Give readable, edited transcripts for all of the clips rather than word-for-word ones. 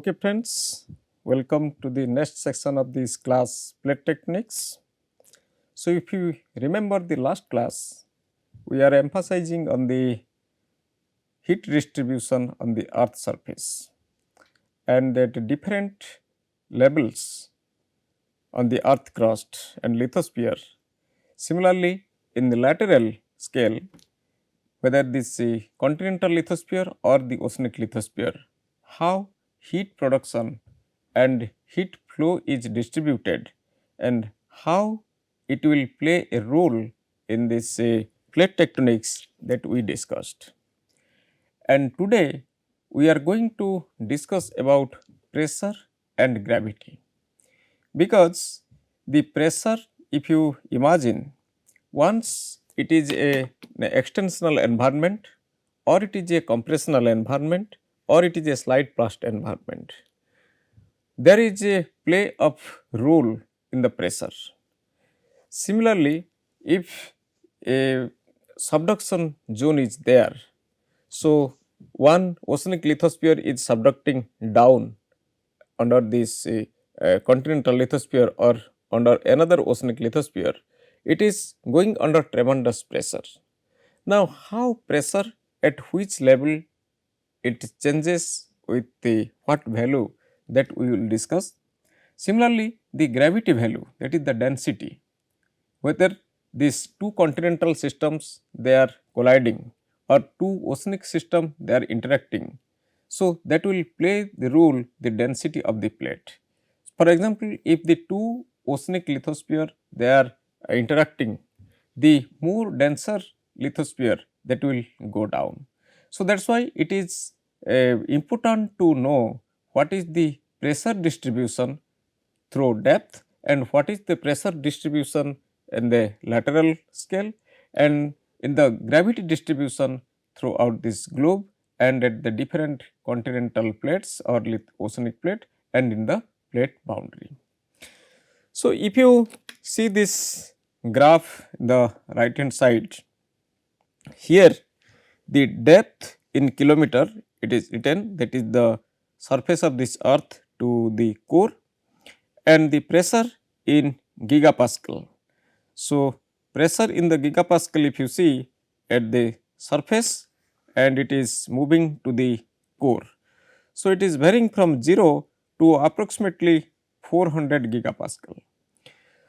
Okay friends, welcome to the next section of this class plate techniques. So if you remember the last class, we are emphasizing on the heat distribution on the earth surface and at different levels on the earth crust and lithosphere. Similarly, in the lateral scale, whether this continental lithosphere or the oceanic lithosphere, how heat production and heat flow is distributed and how it will play a role in this plate tectonics that we discussed. And today we are going to discuss about pressure and gravity, because the pressure, if you imagine, once it is an extensional environment or it is a compressional environment or it is a slide blast environment, there is a play of role in the pressure. Similarly, if a subduction zone is there, so one oceanic lithosphere is subducting down under this continental lithosphere or under another oceanic lithosphere, it is going under tremendous pressure. Now, how pressure at which level it changes with the what value, that we will discuss. Similarly, the gravity value, that is the density, whether these two continental systems they are colliding or two oceanic system they are interacting. So, that will play the role the density of the plate. For example, if the two oceanic lithosphere they are interacting, the more denser lithosphere that will go down. So, that is why it is important to know what is the pressure distribution through depth and what is the pressure distribution in the lateral scale and in the gravity distribution throughout this globe and at the different continental plates or oceanic plate and in the plate boundary. So, if you see this graph in the right hand side, here the depth in kilometer, it is written, that is the surface of this earth to the core, and the pressure in gigapascal. So, pressure in the gigapascal, if you see at the surface and it is moving to the core. So, it is varying from 0 to approximately 400 gigapascal.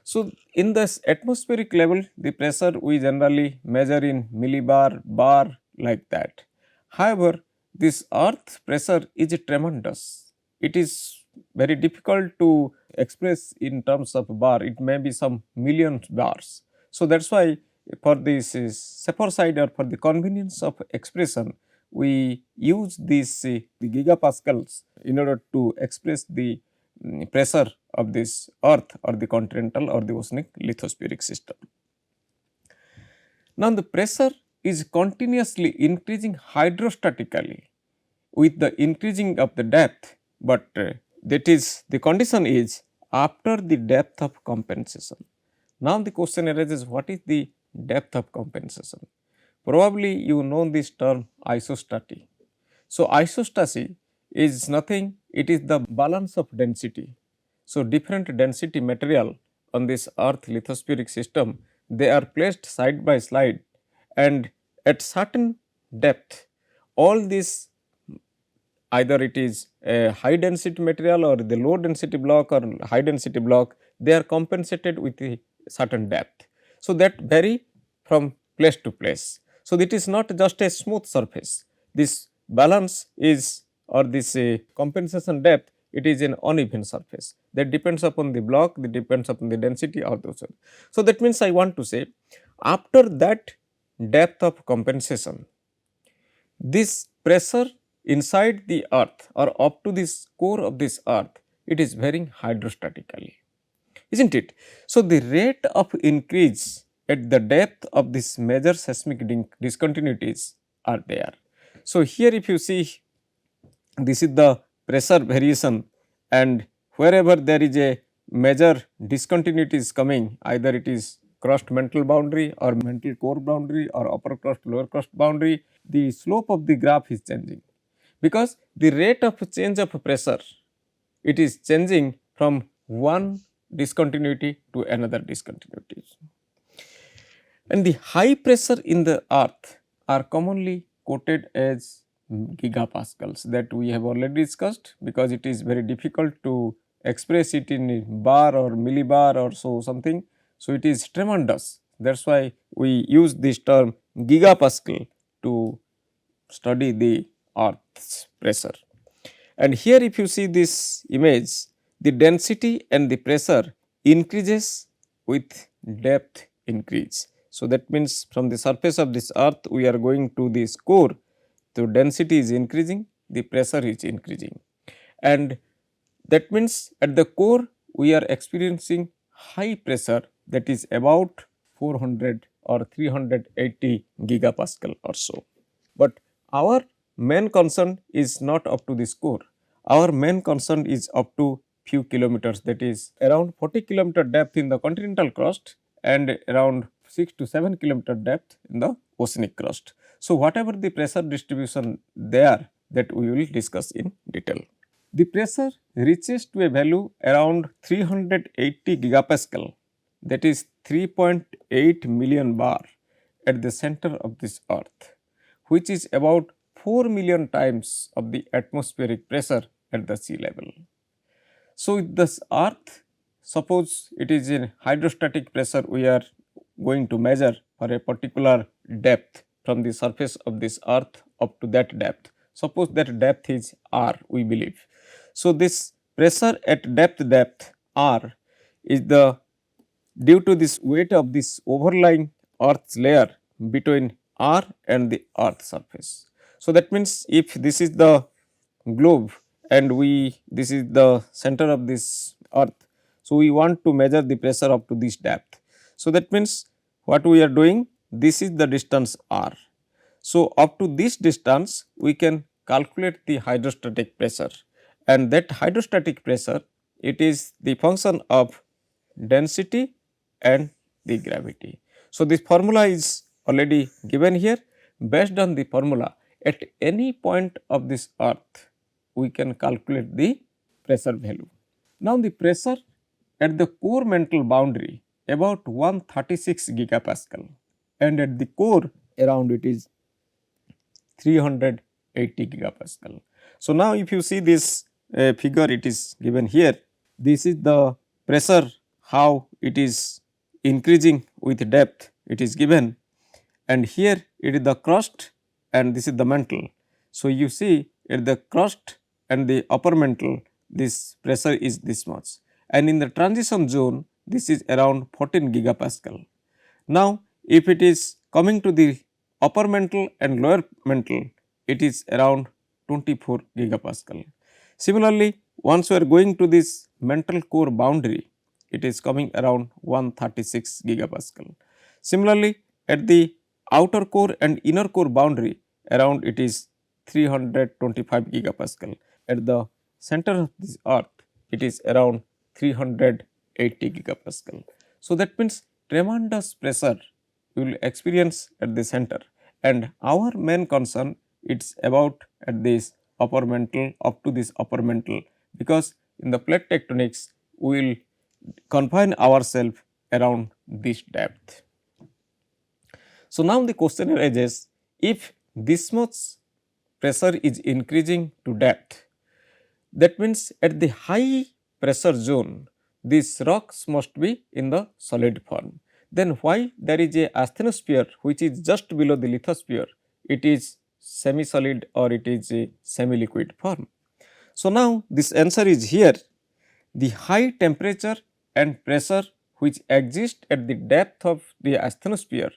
So, in this atmospheric level, the pressure we generally measure in millibar, bar, like that. However, this earth pressure is tremendous. It is very difficult to express in terms of bar, it may be some millions bars. So, that is why for this safer side or for the convenience of expression, we use these the gigapascals in order to express the pressure of this earth or the continental or the oceanic lithospheric system. Now, the pressure is continuously increasing hydrostatically with the increasing of the depth, but that is the condition is after the depth of compensation. Now, the question arises, what is the depth of compensation? Probably you know this term isostasy. So, isostasy is nothing, it is the balance of density. So, different density material on this earth lithospheric system, they are placed side by side and at certain depth, all this, either it is a high density material or the low density block or high density block, they are compensated with a certain depth. So, that vary from place to place. So, it is not just a smooth surface, this balance is or this compensation depth, it is an uneven surface, that depends upon the block, that depends upon the density or those. So, that means I want to say, after that depth of compensation, this pressure inside the earth or up to this core of this earth, it is varying hydrostatically, isn't it? So, the rate of increase at the depth of this major seismic discontinuities are there. So, here if you see, this is the pressure variation, and wherever there is a major discontinuity is coming, either it is crust mantle boundary or mantle core boundary or upper crust lower crust boundary, the slope of the graph is changing, because the rate of change of pressure it is changing from one discontinuity to another discontinuity. And the high pressure in the earth are commonly quoted as gigapascals, that we have already discussed, because it is very difficult to express it in bar or millibar or so something. So, it is tremendous, that is why we use this term gigapascal to study the earth's pressure. And here if you see this image, the density and the pressure increases with depth increase. So, that means from the surface of this earth we are going to this core, the density is increasing, the pressure is increasing, and that means at the core we are experiencing high pressure, that is about 400 or 380 gigapascal or so. But our main concern is not up to this core. Our main concern is up to few kilometers, that is around 40 kilometer depth in the continental crust and around 6 to 7 kilometer depth in the oceanic crust. So, whatever the pressure distribution there, that we will discuss in detail. The pressure reaches to a value around 380 gigapascal, that is 3.8 million bar at the center of this earth, which is about 4 million times of the atmospheric pressure at the sea level. So, with this earth, suppose it is in hydrostatic pressure we are going to measure for a particular depth from the surface of this earth up to that depth. Suppose that depth is r, we believe. So, this pressure at depth r is the due to this weight of this overlying earth's layer between r and the earth surface. So, that means if this is the globe and this is the center of this earth. So, we want to measure the pressure up to this depth. So, that means what we are doing, this is the distance r. So, up to this distance we can calculate the hydrostatic pressure, and that hydrostatic pressure, it is the function of density and the gravity. So, this formula is already given here. Based on the formula, at any point of this earth we can calculate the pressure value. Now, the pressure at the core mantle boundary about 136 gigapascal, and at the core around it is 380 gigapascal. So, now if you see this figure, it is given here. This is the pressure, how it is increasing with depth, it is given, and here it is the crust and this is the mantle. So, you see at the crust and the upper mantle, this pressure is this much, and in the transition zone this is around 14 gigapascal. Now, if it is coming to the upper mantle and lower mantle, it is around 24 gigapascal. Similarly, once we are going to this mantle core boundary, it is coming around 136 gigapascal. Similarly, at the outer core and inner core boundary, around it is 325 gigapascal. At the center of this earth, it is around 380 gigapascal. So, that means tremendous pressure you will experience at the center, and our main concern it's about at this upper mantle, up to this upper mantle, because in the plate tectonics we will confine ourselves around this depth. So, now the question arises, if this much pressure is increasing to depth, that means at the high pressure zone these rocks must be in the solid form. Then why there is a asthenosphere which is just below the lithosphere, it is semi solid or it is a semi liquid form. So, now this answer is here. The high temperature and pressure which exist at the depth of the asthenosphere,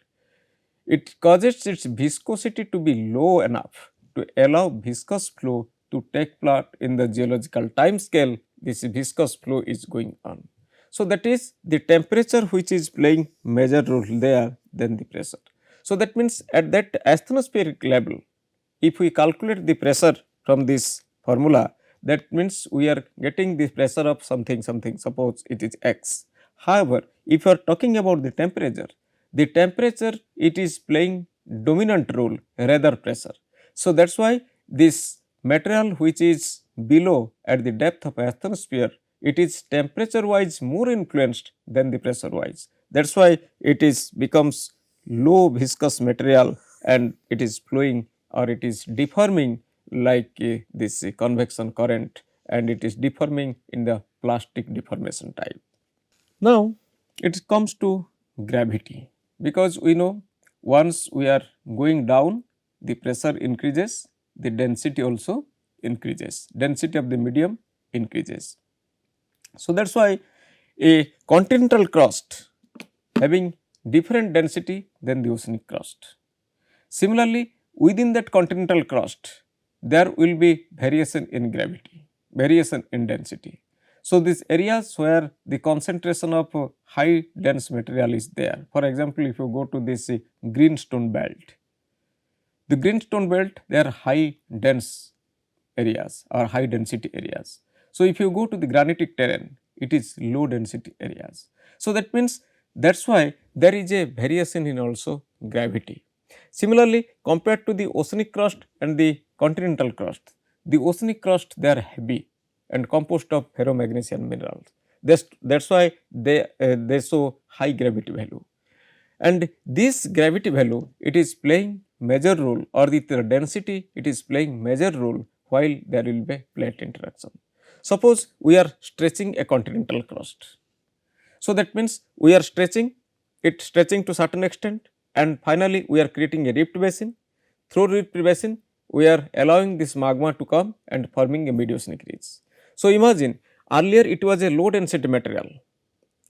it causes its viscosity to be low enough to allow viscous flow to take part in the geological time scale. This viscous flow is going on. So, that is the temperature which is playing major role there than the pressure. So, that means at that asthenospheric level, if we calculate the pressure from this formula, that means we are getting the pressure of something, suppose it is x. However, if you are talking about the temperature it is playing dominant role rather pressure. So, that is why this material which is below at the depth of atmosphere, it is temperature wise more influenced than the pressure wise. That is why it is becomes low viscous material and it is flowing or it is deforming like this convection current, and it is deforming in the plastic deformation type. Now, it comes to gravity, because we know once we are going down, the pressure increases, the density also increases, density of the medium increases. So, that is why a continental crust having different density than the oceanic crust. Similarly, within that continental crust, there will be variation in gravity, variation in density. So, these areas where the concentration of high dense material is there, for example, if you go to this greenstone belt, the greenstone belt, they are high dense areas or high density areas. So, if you go to the granitic terrain, it is low density areas. So, that means that is why there is a variation in also gravity. Similarly, compared to the oceanic crust and the continental crust, the oceanic crust, they are heavy and composed of ferromagnesian minerals. That is why they show high gravity value, and this gravity value, it is playing major role, or the density, it is playing major role while there will be plate interaction. Suppose we are stretching a continental crust. So, that means we are stretching it, stretching to certain extent, and finally, we are creating a rift basin. Through rift basin, we are allowing this magma to come and forming a mid-oceanic ridge. So, imagine earlier it was a low density material,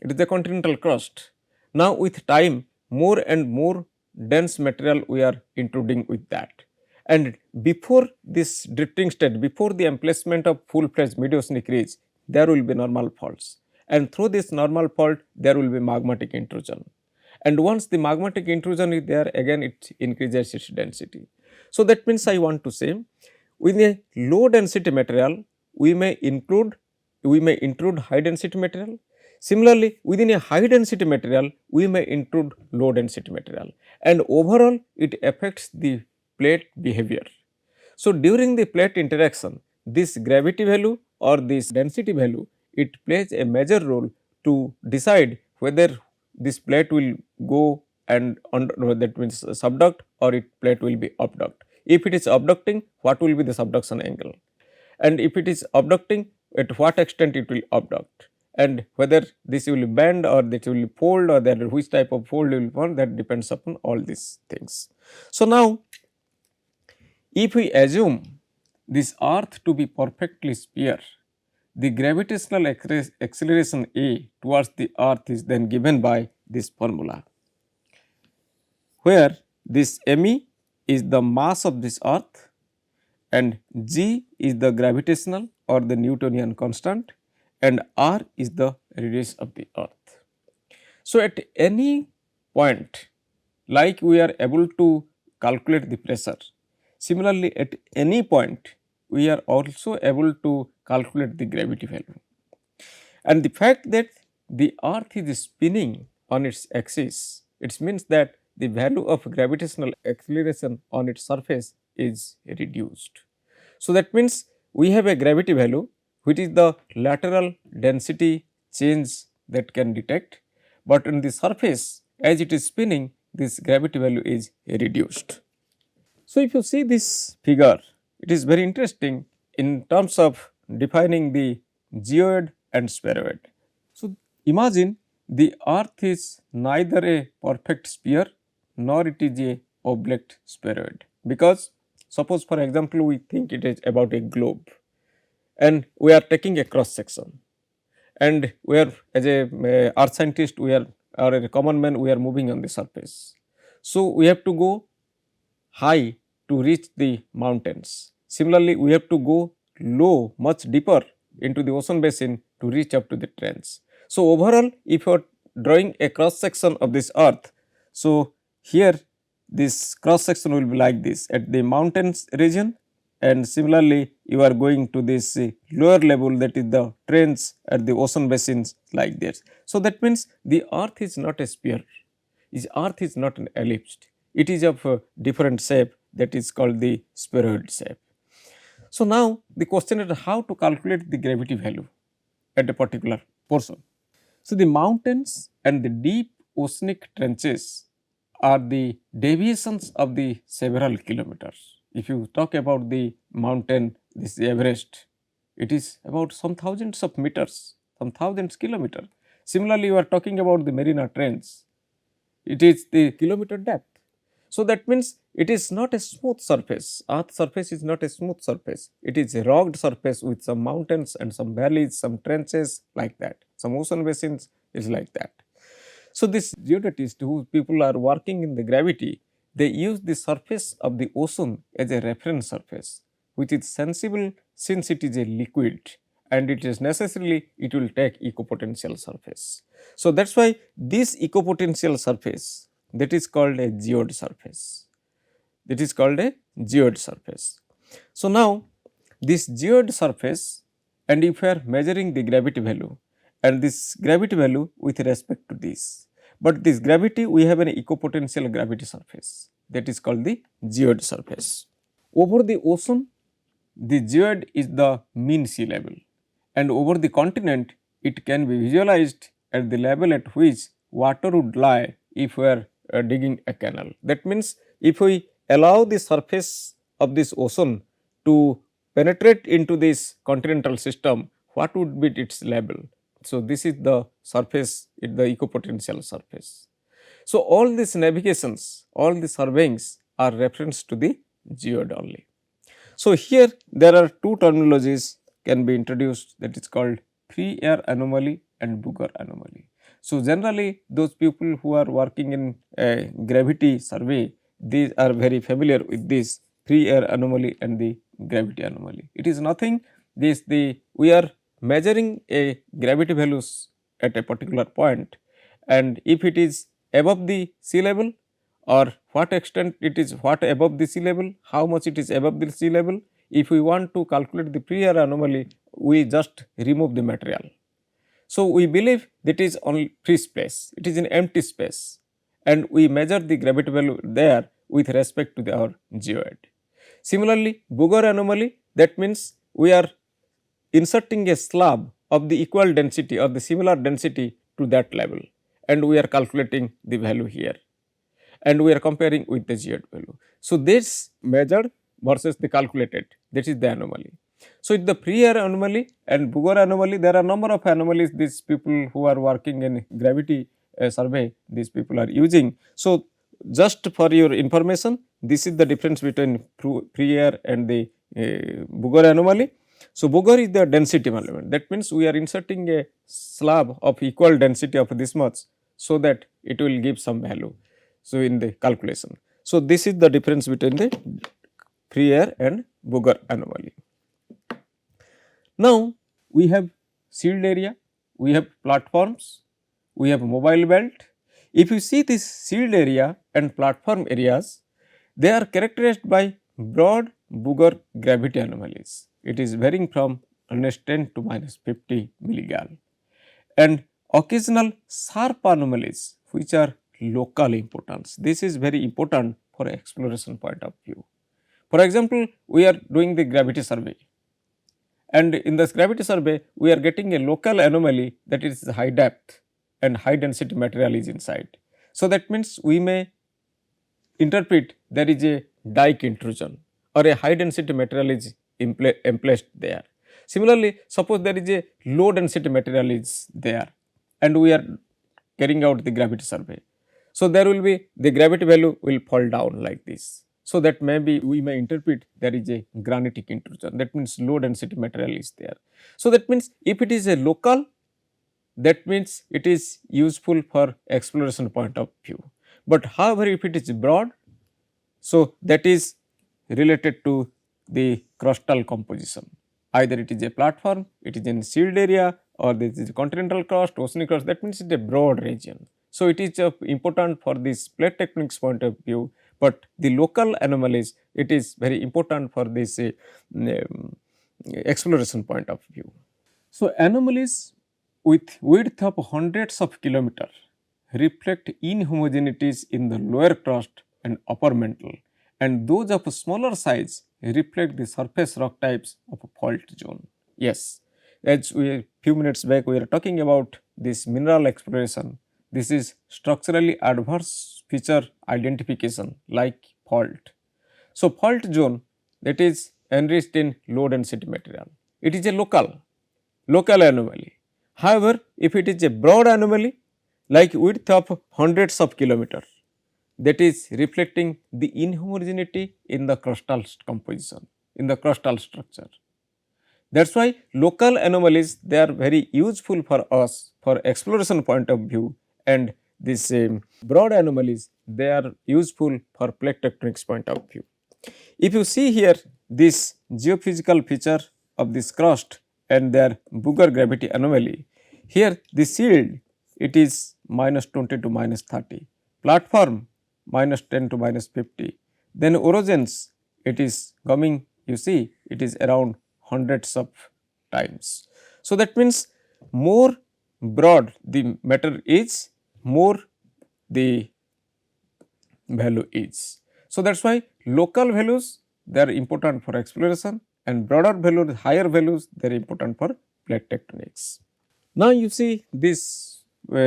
it is the continental crust. Now, with time, more and more dense material we are intruding with that. And before this drifting state, before the emplacement of full fledged mid-oceanic ridge, there will be normal faults. And through this normal fault, there will be magmatic intrusion. And once the magmatic intrusion is there, again it increases its density. So, that means I want to say, with a low density material, we may intrude high density material. Similarly, within a high density material, we may intrude low density material, and overall it affects the plate behavior. So, during the plate interaction, this gravity value or this density value, it plays a major role to decide whether this plate will go and under, that means subduct, or it plate will be abduct. If it is abducting, what will be the subduction angle? And if it is abducting, at what extent it will abduct, and whether this will bend or this will fold, or that which type of fold will form, that depends upon all these things. So, now if we assume this earth to be perfectly sphere, the gravitational acceleration A towards the earth is then given by this formula, where this me is the mass of this earth and g is the gravitational or the Newtonian constant, and r is the radius of the earth. So, at any point, like we are able to calculate the pressure, similarly at any point we are also able to calculate the gravity value. And the fact that the earth is spinning on its axis, it means that the value of gravitational acceleration on its surface is reduced. So, that means we have a gravity value which is the lateral density change that can detect, but on the surface as it is spinning, this gravity value is reduced. So, if you see this figure, it is very interesting in terms of defining the geoid and spheroid. So, imagine the earth is neither a perfect sphere nor it is a oblate spheroid, because suppose for example, we think it is about a globe and we are taking a cross section, and we are as a earth scientist, we are, or a common man, we are moving on the surface. So, we have to go high to reach the mountains. Similarly, we have to go low, much deeper into the ocean basin to reach up to the trench. So, overall, if you are drawing a cross section of this earth, so here this cross section will be like this at the mountains region, and similarly you are going to this lower level, that is the trench at the ocean basins like this. So, that means the earth is not a sphere, earth is not an ellipse, it is of a different shape, that is called the spheroid shape. So, now the question is how to calculate the gravity value at a particular portion. So, the mountains and the deep oceanic trenches are the deviations of the several kilometers. If you talk about the mountain, this Everest, it is about some thousands of meters, some thousands kilometers. Similarly, you are talking about the Marina Trench, it is the kilometer depth. So, that means it is not a smooth surface, earth surface is not a smooth surface, it is a rugged surface with some mountains and some valleys, some trenches like that, some ocean basins is like that. So, this geodetists who people are working in the gravity, they use the surface of the ocean as a reference surface, which is sensible since it is a liquid and it is necessarily it will take equipotential surface. So, that is why this equipotential surface, that is called a geoid surface, that is called a geoid surface. So, now this geoid surface, and if we are measuring the gravity value and this gravity value with respect to this, but this gravity we have an equipotential gravity surface, that is called the geoid surface. Over the ocean, the geoid is the mean sea level, and over the continent it can be visualized at the level at which water would lie if we are digging a canal. That means, if we allow the surface of this ocean to penetrate into this continental system, what would be its level? So, this is the surface, the equipotential surface. So, all these navigations, all the surveyings are reference to the geoid only. So, here there are two terminologies can be introduced, that is called free air anomaly and Bouguer anomaly. So, generally those people who are working in a gravity survey, these are very familiar with this free air anomaly and the gravity anomaly. It is nothing, this the we are measuring a gravity values at a particular point, and if it is above the sea level, or what extent it is what above the sea level, how much it is above the sea level. If we want to calculate the free air anomaly, we just remove the material. So, we believe that is only free space, it is an empty space, and we measure the gravity value there with respect to our geoid. Similarly, Bouguer anomaly, that means we are inserting a slab of the equal density or the similar density to that level, and we are calculating the value here, and we are comparing with the geoid value. So, this measured versus the calculated, that is the anomaly. So, the free air anomaly and Bouguer anomaly, there are number of anomalies these people who are working in gravity survey, these people are using. So, just for your information, this is the difference between free air and the Bouguer anomaly. So, Bouguer is the density element, that means we are inserting a slab of equal density of this much, so that it will give some value. So, in the calculation. So, this is the difference between the free air and Bouguer anomaly. Now, we have shield area, we have platforms, we have mobile belt. If you see this shield area and platform areas, they are characterized by broad Bouguer gravity anomalies. It is varying from -10 to -50 milligal, and occasional sharp anomalies which are local importance. This is very important for exploration point of view. For example, we are doing the gravity survey, and in this gravity survey we are getting a local anomaly, that is high depth and high density material is inside. So, that means we may interpret there is a dike intrusion or a high density material is emplaced there. Similarly, suppose there is a low density material is there and we are carrying out the gravity survey. So, there will be the gravity value will fall down like this. So, that maybe we may interpret there is a granitic intrusion, that means low density material is there. So, that means if it is a local, that means it is useful for exploration point of view. But however, if it is broad, so that is related to the crustal composition, either it is a platform, it is in shield area, or this is a continental crust, oceanic crust, that means it is a broad region. So, it is important for this plate tectonics point of view, but the local anomalies, it is very important for this exploration point of view. So, anomalies with width of hundreds of kilometers reflect inhomogeneities in the lower crust and upper mantle, and those of smaller size reflect the surface rock types of a fault zone. Yes, as we few minutes back we are talking about this mineral exploration. This is structurally adverse feature identification like fault. So, fault zone that is enriched in low density material. It is a local anomaly. However, if it is a broad anomaly like width of hundreds of kilometers, that is reflecting the inhomogeneity in the crustal composition, in the crustal structure. That is why local anomalies, they are very useful for us for exploration point of view, and this broad anomalies, they are useful for plate tectonics point of view. If you see here this geophysical feature of this crust and their Bouguer gravity anomaly, here the shield it is -20 to -30, platform -10 to -50, then orogens it is coming, you see it is around hundreds of times. So, that means more broad the matter is, more the value is. So, that is why local values they are important for exploration and broader values, higher values they are important for plate tectonics. Now, you see this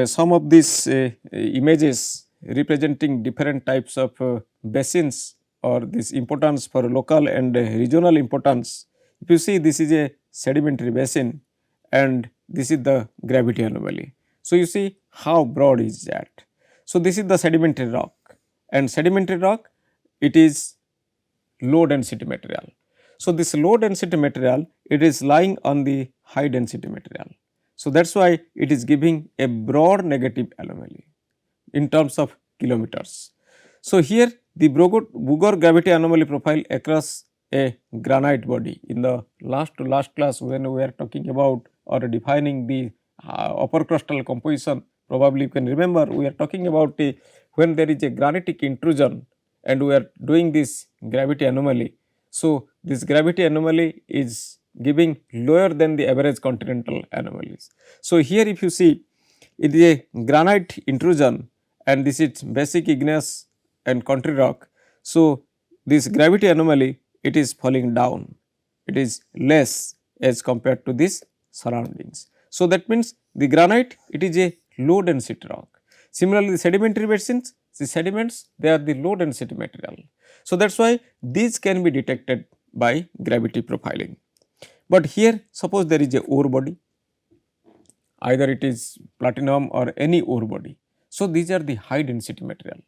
some of these images representing different types of basins or this importance for local and regional importance. If you see, this is a sedimentary basin and this is the gravity anomaly. So, you see how broad is that. So, this is the sedimentary rock, and sedimentary rock it is low density material. So, this low density material it is lying on the high density material. So, that is why it is giving a broad negative anomaly in terms of kilometers. So, here the Bouguer gravity anomaly profile across a granite body. In the last class when we are talking about or defining the upper crustal composition, probably you can remember we are talking about when there is a granitic intrusion and we are doing this gravity anomaly. So, this gravity anomaly is giving lower than the average continental anomalies. So, here if you see it is a granite intrusion and this is basic igneous and country rock. So, this gravity anomaly it is falling down, it is less as compared to this surroundings. So, that means the granite it is a low density rock. Similarly, the sedimentary basins, the sediments they are the low density material. So, that is why these can be detected by gravity profiling. But here suppose there is a ore body, either it is platinum or any ore body. So, these are the high density material.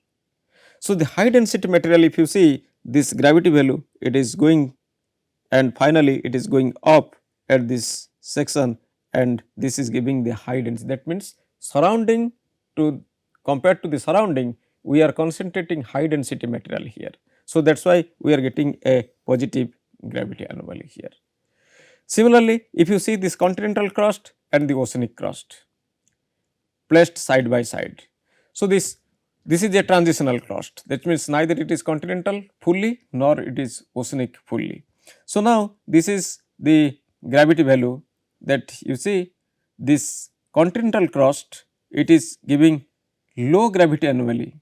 So, the high density material if you see this gravity value it is going and finally it is going up at this section and this is giving the high density. That means surrounding to compared to the surrounding we are concentrating high density material here. So, that is why we are getting a positive gravity anomaly here. Similarly, if you see this continental crust and the oceanic crust placed side by side. So, this is a transitional crust, that means neither it is continental fully nor it is oceanic fully. So, now this is the gravity value that you see this continental crust it is giving low gravity anomaly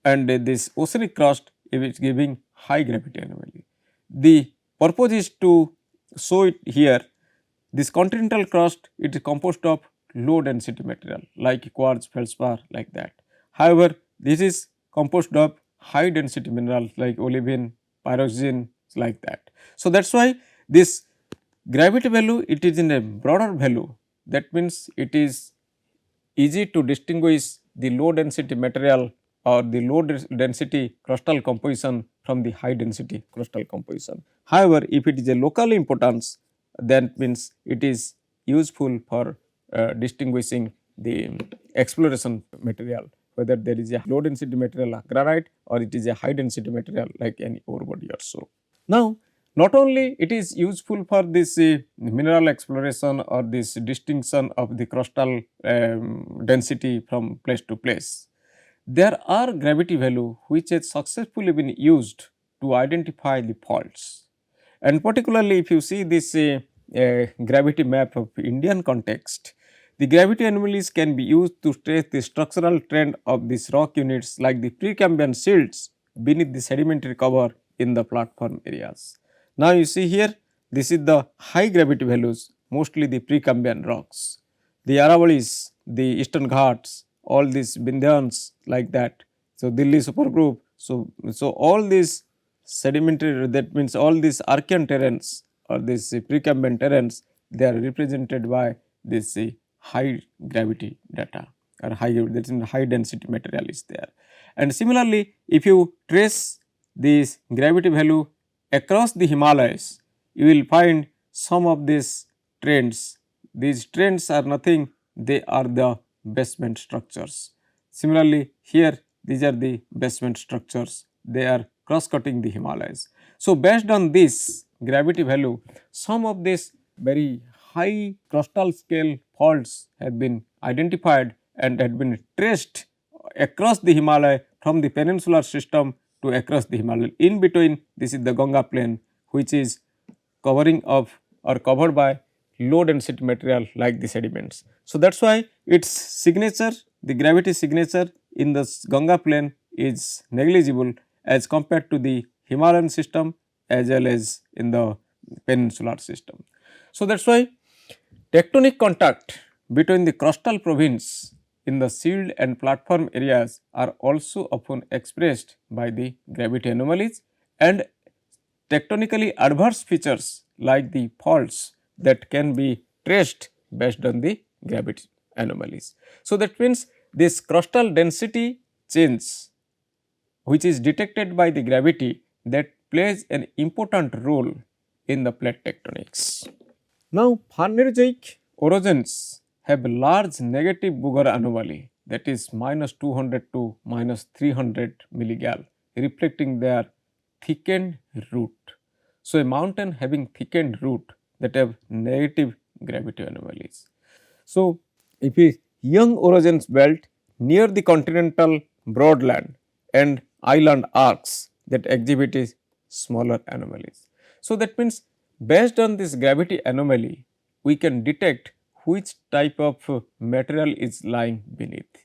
and this oceanic crust it is giving high gravity anomaly. The purpose is to show it here. This continental crust it is composed of low density material like quartz, feldspar like that. However, this is composed of high density minerals like olivine, pyroxene like that. So, that is why this gravity value it is in a broader value, that means it is easy to distinguish the low density material or the low density crustal composition from the high density crustal composition. However, if it is a local importance, that means it is useful for distinguishing the exploration material, whether there is a low density material like granite or it is a high density material like any ore body or so. Now, not only it is useful for this mineral exploration or this distinction of the crustal density from place to place, there are gravity value which has successfully been used to identify the faults. And particularly if you see this gravity map of Indian context, the gravity anomalies can be used to trace the structural trend of these rock units like the Precambrian silts beneath the sedimentary cover in the platform areas. Now, you see here, this is the high gravity values, mostly the Precambrian rocks, the Aravallis, the Eastern Ghats, all these Vindhyans like that. So, Delhi supergroup. So all these sedimentary, that means all these Archean terrains or these Precambrian terrains, they are represented by this high gravity data or high, that is high density material is there. And similarly, if you trace this gravity value across the Himalayas, you will find some of these trends. These trends are nothing, they are the basement structures. Similarly, here these are the basement structures, they are cross cutting the Himalayas. So, based on this gravity value, some of these very high crustal scale faults have been identified and had been traced across the Himalaya from the peninsular system to across the Himalaya. In between, this is the Ganga plain, which is covering of or covered by low density material like the sediments. So, that is why its signature, the gravity signature in the Ganga plain is negligible as compared to the Himalayan system as well as in the peninsular system. So, that is why tectonic contact between the crustal province in the shield and platform areas are also often expressed by the gravity anomalies, and tectonically adverse features like the faults that can be traced based on the gravity anomalies. So, that means this crustal density change which is detected by the gravity that plays an important role in the plate tectonics. Now, Phanerozoic orogens have large negative Bouguer anomaly, that is minus 200 to minus 300 milligal, reflecting their thickened root. So, a mountain having thickened root that have negative gravity anomalies. So, if a young orogens belt near the continental broadland and island arcs that exhibit is smaller anomalies. So, that means based on this gravity anomaly, we can detect which type of material is lying beneath.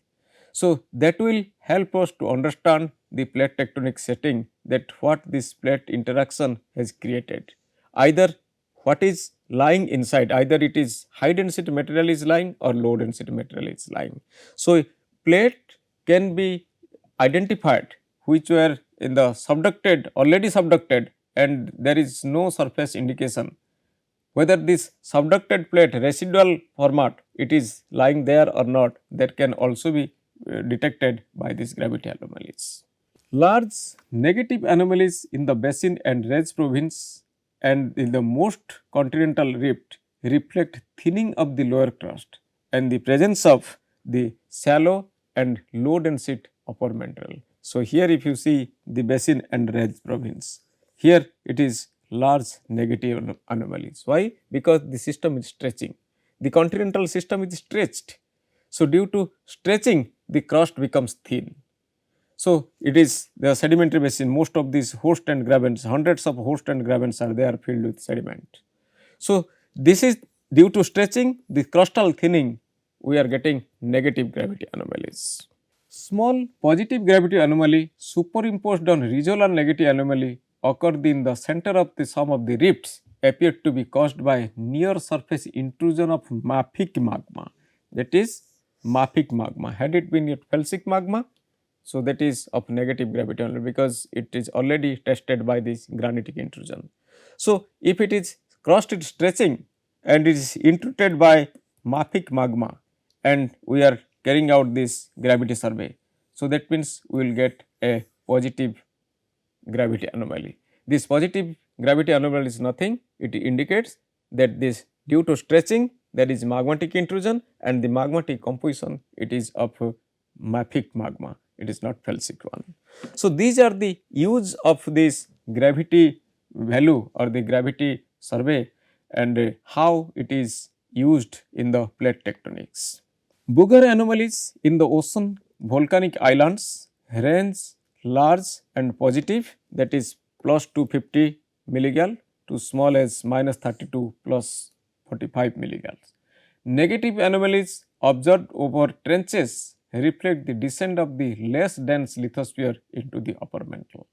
So, that will help us to understand the plate tectonic setting, that what this plate interaction has created. Either what is lying inside, either it is high density material is lying or low density material is lying. So, plate can be identified which were in the subducted, already subducted, and there is no surface indication whether this subducted plate residual format it is lying there or not, that can also be detected by these gravity anomalies. Large negative anomalies in the basin and ridge province and in the most continental rift reflect thinning of the lower crust and the presence of the shallow and low density upper mantle. So, here if you see the basin and ridge province, here it is large negative anomalies. Why? Because the system is stretching, the continental system is stretched. So, due to stretching, the crust becomes thin. So, it is the sedimentary basin, most of these host and gravens, hundreds of host and gravens are there filled with sediment. So, this is due to stretching, the crustal thinning, we are getting negative gravity anomalies. Small positive gravity anomaly superimposed on regional negative anomaly occurred in the center of the some of the rifts appeared to be caused by near surface intrusion of mafic magma, that is mafic magma. Had it been a felsic magma, so that is of negative gravity only, because it is already tested by this granitic intrusion. So, if it is crossed it stretching and it is intruded by mafic magma and we are carrying out this gravity survey. So, that means we will get a positive gravity anomaly. This positive gravity anomaly is nothing, it indicates that this due to stretching there is magmatic intrusion and the magmatic composition it is of mafic magma, it is not felsic one. So, these are the use of this gravity value or the gravity survey and how it is used in the plate tectonics. Bouguer anomalies in the ocean volcanic islands range large and positive, that is plus 250 milligal to small as minus 32 plus 45 milligals. Negative anomalies observed over trenches reflect the descent of the less dense lithosphere into the upper mantle.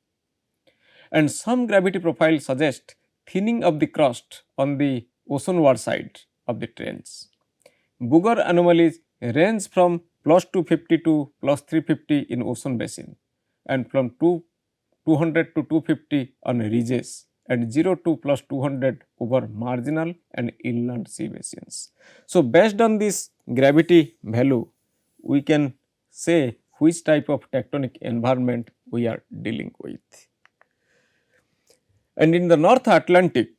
And some gravity profiles suggest thinning of the crust on the oceanward side of the trench. Bouguer anomalies range from plus 250 to plus 350 in ocean basin and from 200 to 250 on ridges and 0 to plus 200 over marginal and inland sea basins. So, based on this gravity value, we can say which type of tectonic environment we are dealing with. And in the North Atlantic,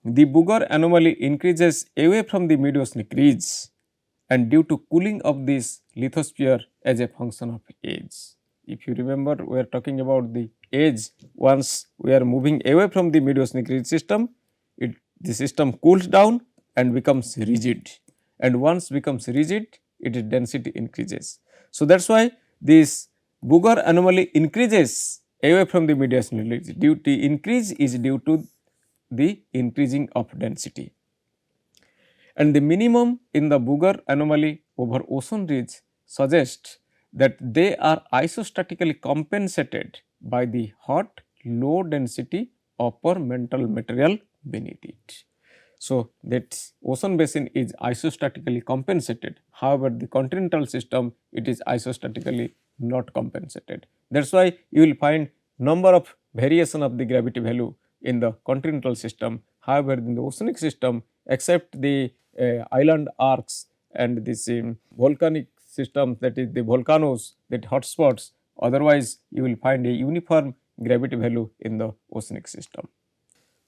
the Bouguer anomaly increases away from the mid-oceanic ridge and due to cooling of this lithosphere as a function of age. If you remember, we are talking about the age. Once we are moving away from the mid-oceanic ridge system, the system cools down and becomes rigid, and once becomes rigid, its density increases. So, that is why this Bouguer anomaly increases away from the mid-oceanic ridge. The increase is due to the increasing of density, and the minimum in the Bouguer anomaly over ocean ridge suggests that they are isostatically compensated by the hot low density upper mantle material beneath it. So, that ocean basin is isostatically compensated, however, the continental system it is isostatically not compensated. That is why you will find number of variation of the gravity value in the continental system, however, in the oceanic system except the island arcs and this volcanic systems, that is the volcanoes, that hotspots, otherwise you will find a uniform gravity value in the oceanic system.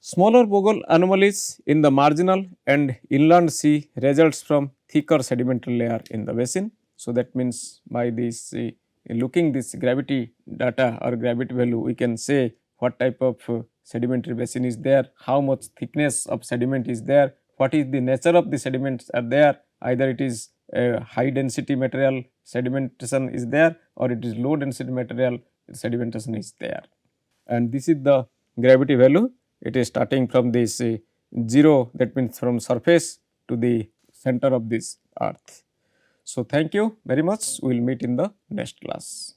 Smaller Bouguer anomalies in the marginal and inland sea results from thicker sedimentary layer in the basin. So, that means by this looking this gravity data or gravity value, we can say what type of sedimentary basin is there, how much thickness of sediment is there, what is the nature of the sediments are there, either it is high density material sedimentation is there or it is low density material sedimentation is there. And this is the gravity value, it is starting from this 0, that means from surface to the center of this earth. So, thank you very much, we will meet in the next class.